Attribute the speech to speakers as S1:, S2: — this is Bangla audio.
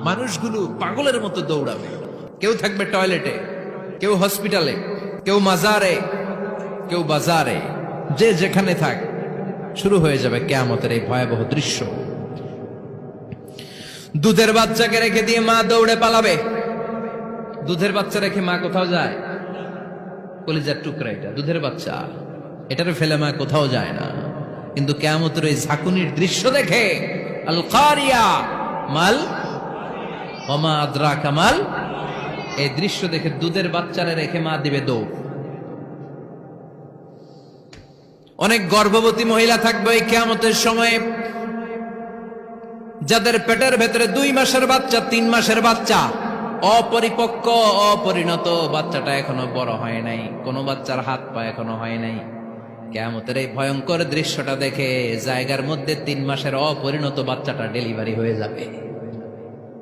S1: মানুষগুলো পাগলের মতো দৌড়াবে। কেউ থাকবে টয়লেটে, কেউ হসপিটালে, কেউ মাজারে, কেউ বাজারে, যে যেখানে থাক শুরু হয়ে যাবে কিয়ামতের এই ভয়াবহ দৃশ্য। দুধের বাচ্চাকে রেখে দিয়ে মা দৌড়ে পালাবে। দুধের বাচ্চা রেখে মা কোথাও যায়? কলিজার টুকরা এটা, দুধের বাচ্চা, এটারে ফেলে মা কোথাও যায় না। কিন্তু কিয়ামতের এই ঝাঁকুনির দৃশ্য দেখে আল কারিয়া মাল ওমা আদরাকা মাল, এই দৃশ্য দেখে দুধের বাচ্চারে রেখে মা দিবে দৌড়। অনেক গর্ভবতী মহিলা থাকবে এই কিয়ামতের সময়ে, যাদের পেটের ভেতরে 2 মাসের বাচ্চা, 3 মাসের বাচ্চা, অপরিপক্ক অপরিণত, বাচ্চাটা এখনো বড় হয় নাই, কোনো বাচ্চার হাত পা এখনো হয় নাই। কিয়ামতের এই ভয়ঙ্কর দৃশ্যটা দেখে জায়গার মধ্যে 3 মাসের অপরিণত বাচ্চাটা ডেলিভারি হয়ে যাবে।